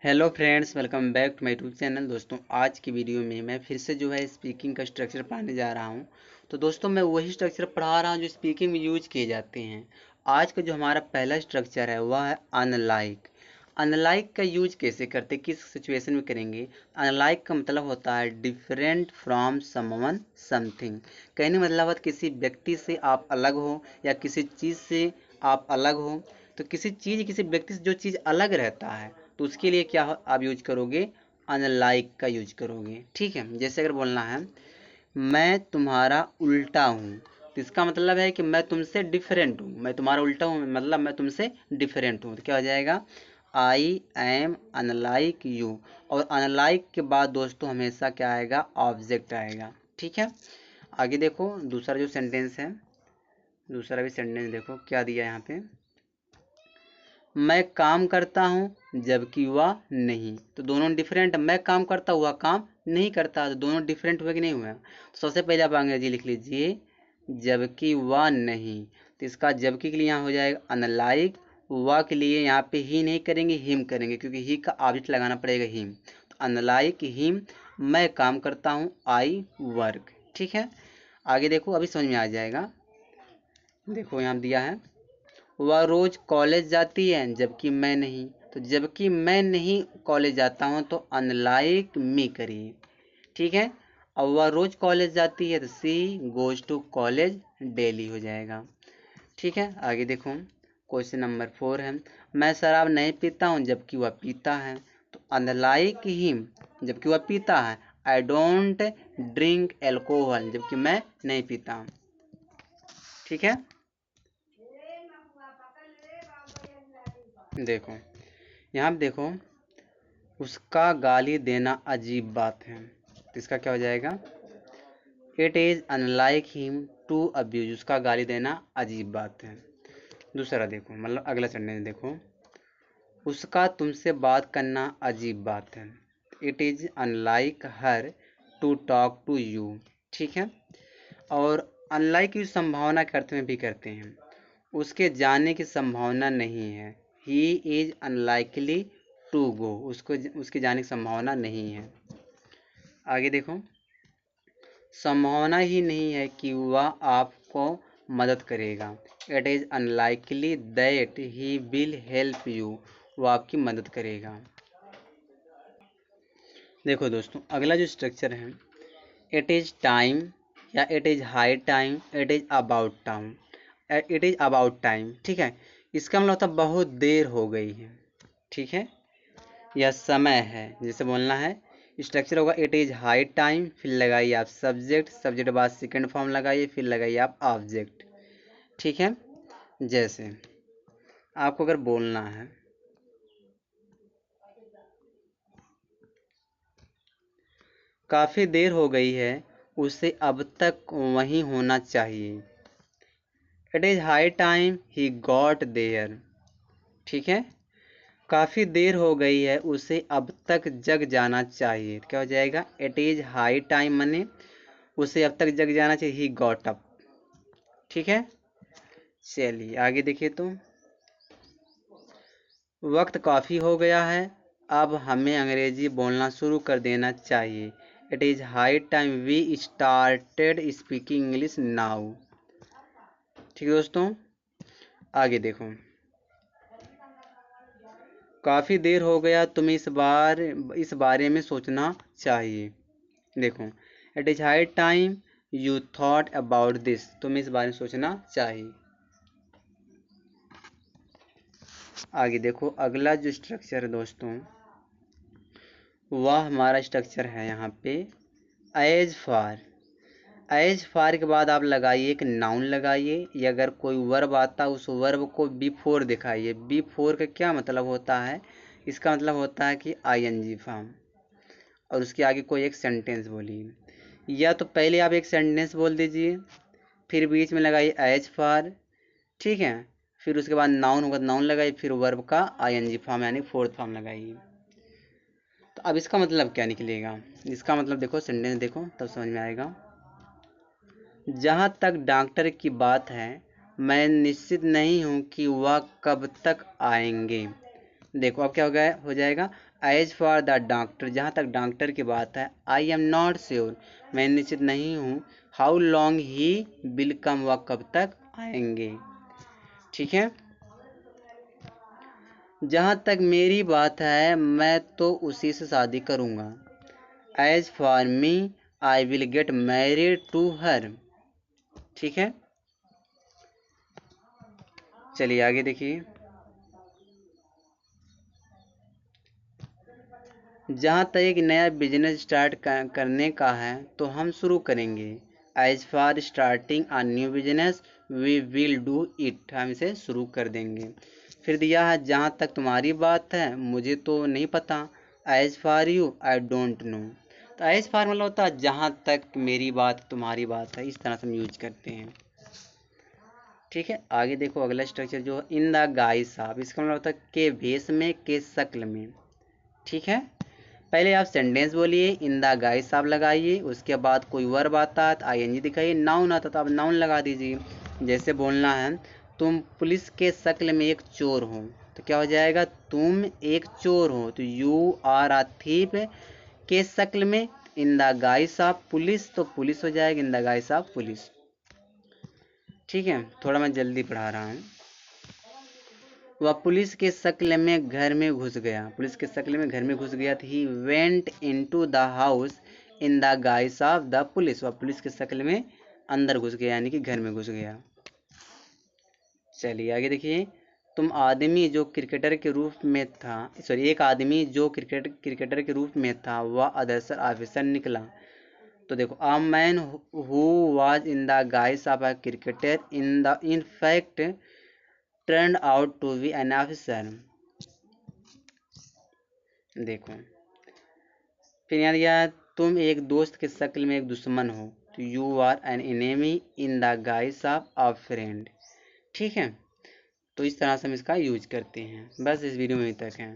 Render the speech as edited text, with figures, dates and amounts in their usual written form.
Hello friends, welcome back to my YouTube channel. दोस्तों, आज की वीडियो में मैं फिर से स्पीकिंग का स्ट्रक्चर पढ़ाने जा रहा हूं। तो दोस्तों, मैं वही स्ट्रक्चर पढ़ा रहा हूं जो स्पीकिंग में यूज किए जाते हैं। आज का जो हमारा पहला स्ट्रक्चर है वह है अनलाइक। अनलाइक का यूज कैसे करते, किस सिचुएशन में करेंगे। अनलाइक का मतलब होता है डिफरेंट फ्रॉम समवन समथिंग। कहने मतलब है किसी व्यक्ति से आप अलग हो या किसी चीज़ से आप अलग हो। तो किसी चीज़ किसी व्यक्ति से जो चीज़ अलग रहता है तो उसके लिए क्या आप यूज करोगे, अनलाइक का यूज करोगे। ठीक है, जैसे अगर बोलना है मैं तुम्हारा उल्टा हूँ, तो इसका मतलब है कि मैं तुमसे डिफरेंट हूँ। मैं तुम्हारा उल्टा हूँ मतलब मैं तुमसे डिफरेंट हूँ। तो क्या हो जाएगा, आई एम अनलाइक यू। और अनलाइक के बाद दोस्तों हमेशा क्या आएगा, ऑब्जेक्ट आएगा। ठीक है, आगे देखो दूसरा जो सेंटेंस है, दूसरा भी सेंटेंस देखो क्या दिया है यहाँ पे। मैं काम करता हूँ जबकि वह नहीं। तो दोनों डिफरेंट। मैं काम करता हुआ काम नहीं करता, तो दोनों डिफरेंट हुए कि नहीं हुए। तो सबसे पहले आप अंग्रेजी लिख लीजिए, जबकि वह नहीं। तो इसका जबकि के लिए यहाँ हो जाएगा अनलाइक। वह के लिए यहाँ पे ही नहीं करेंगे, हिम करेंगे, क्योंकि ही का ऑब्जेक्ट लगाना पड़ेगा हिम। तो अनलाइक हिम मैं काम करता हूँ, आई वर्क। ठीक है, आगे देखो अभी समझ में आ जाएगा। देखो यहाँ दिया है वह रोज कॉलेज जाती है जबकि मैं नहीं। तो जबकि मैं नहीं कॉलेज जाता हूँ तो अनलाइक मी करिए। ठीक है, और वह रोज कॉलेज जाती है तो she goes to college daily हो जाएगा। ठीक है, आगे देखो क्वेश्चन नंबर 4 है, मैं शराब नहीं पीता हूँ जबकि वह पीता है। तो अनलाइक हिम, जबकि वह पीता है, आई डोंट ड्रिंक एल्कोहल, जबकि मैं नहीं पीता हूँ। ठीक है, देखो यहाँ पे देखो उसका गाली देना अजीब बात है। तो इसका क्या हो जाएगा, it is unlike him to abuse. उसका गाली देना अजीब बात है। दूसरा देखो, मतलब अगला सेंटेंस देखो, उसका तुमसे बात करना अजीब बात है। It is unlike her to talk to you. ठीक है, और अनलाइक की संभावना के अर्थ में भी करते हैं, उसके जाने की संभावना नहीं है। He is unlikely to go, उसको उसके जाने की संभावना नहीं है। आगे देखो, संभावना ही नहीं है कि वह आपको मदद करेगा। It is unlikely that he will help you, वो आपकी मदद करेगा। देखो दोस्तों, अगला जो स्ट्रक्चर है, इट इज़ टाइम या it is high time, it is about time, it is about time. ठीक है, इसका मतलब होता है बहुत देर हो गई है। ठीक है, यह समय है, जैसे बोलना है स्ट्रक्चर होगा इट इज़ हाई टाइम, फिर लगाइए आप सब्जेक्ट, सब्जेक्ट के बाद सेकेंड फॉर्म लगाइए, फिर लगाइए आप ऑब्जेक्ट। ठीक है, जैसे आपको अगर बोलना है काफ़ी देर हो गई है, उसे अब तक वहीं होना चाहिए। It is high time he got there. ठीक है, काफ़ी देर हो गई है, उसे अब तक जग जाना चाहिए। क्या हो जाएगा, इट इज़ हाई टाइम मने उसे अब तक जग जाना चाहिए, ही गॉट अप। ठीक है, चलिए आगे देखिए। तो वक्त काफ़ी हो गया है, अब हमें अंग्रेजी बोलना शुरू कर देना चाहिए। It is high time we started speaking English now. ठीक है दोस्तों, आगे देखो, काफ़ी देर हो गया, तुम्हें इस बारे में सोचना चाहिए। देखो, it is high time you thought about this, तुम्हें इस बारे में सोचना चाहिए। आगे देखो, अगला जो स्ट्रक्चर है दोस्तों, वह हमारा स्ट्रक्चर है यहाँ पे एज फार। एज फार के बाद आप लगाइए एक नाउन लगाइए, या अगर कोई वर्ब आता है उस वर्ब को बिफोर दिखाइए। बिफोर का क्या मतलब होता है, इसका मतलब होता है कि आईएनजी फॉर्म, और उसके आगे कोई एक सेंटेंस बोलिए। या तो पहले आप एक सेंटेंस बोल दीजिए, फिर बीच में लगाइए एज फार। ठीक है, फिर उसके बाद नाउन होगा, नाउन लगाइए, फिर वर्ब का आईएनजी फॉर्म यानी फोर्थ फॉर्म लगाइए। तो अब इसका मतलब क्या निकलेगा, इसका मतलब देखो सेंटेंस देखो तब समझ में आएगा। जहाँ तक डॉक्टर की बात है, मैं निश्चित नहीं हूँ कि वह कब तक आएंगे। देखो अब क्या हो जाएगा, एज फॉर द डॉक्टर, जहाँ तक डॉक्टर की बात है, आई एम नॉट श्योर, मैं निश्चित नहीं हूँ, how long he will come, वह कब तक आएंगे। ठीक है, जहाँ तक मेरी बात है मैं तो उसी से शादी करूँगा। As for me I will get married to her. ठीक है, चलिए आगे देखिए। जहाँ तक एक नया बिजनेस स्टार्ट करने का है तो हम शुरू करेंगे। As for starting a new business we will do it, हम इसे शुरू कर देंगे। फिर दिया है जहाँ तक तुम्हारी बात है मुझे तो नहीं पता। As for you I don't know. तो एज फॉर मतलब होता है जहाँ तक मेरी बात तुम्हारी बात है, इस तरह से हम यूज करते हैं। ठीक है, आगे देखो अगला स्ट्रक्चर जो इन द गाइस ऑफ, इसका मतलब होता है के भेष में, के शक्ल में। ठीक है, पहले आप सेंटेंस बोलिए, इन द गाइस आप लगाइए, उसके बाद कोई वर्ब आता है तो आईएनजी दिखाइए, नाउन आता तो आप नाउन लगा दीजिए। जैसे बोलना है तुम पुलिस के शक्ल में एक चोर हो, तो क्या हो जाएगा, तुम एक चोर हो, तो यू आर अ थीफ के शक्ल में, इन द गाइस ऑफ पुलिस, तो पुलिस हो जाएगा इन द गाइस ऑफ पुलिस। ठीक है, थोड़ा मैं जल्दी पढ़ा रहा हूँ। वह पुलिस के शक्ल में घर में घुस गया, पुलिस के शक्ल में घर में घुस गया था। He went into the house in the guise of the police, वह पुलिस के शक्ल में अंदर घुस गया, यानी कि घर में घुस गया। चलिए आगे देखिए, तुम आदमी जो क्रिकेटर के रूप में था, सॉरी एक आदमी जो क्रिकेटर के रूप में था वह अदर्शन ऑफिसर निकला। तो देखो, a man who was in the guise of a cricketer in fact turn out to be an officer. देखो फिर यहाँ दिया तुम एक दोस्त के शक्ल में एक दुश्मन हो, तो you are an enemy in the guise of a friend. ठीक है, तो इस तरह से हम इसका यूज करते हैं। बस इस वीडियो में तक है।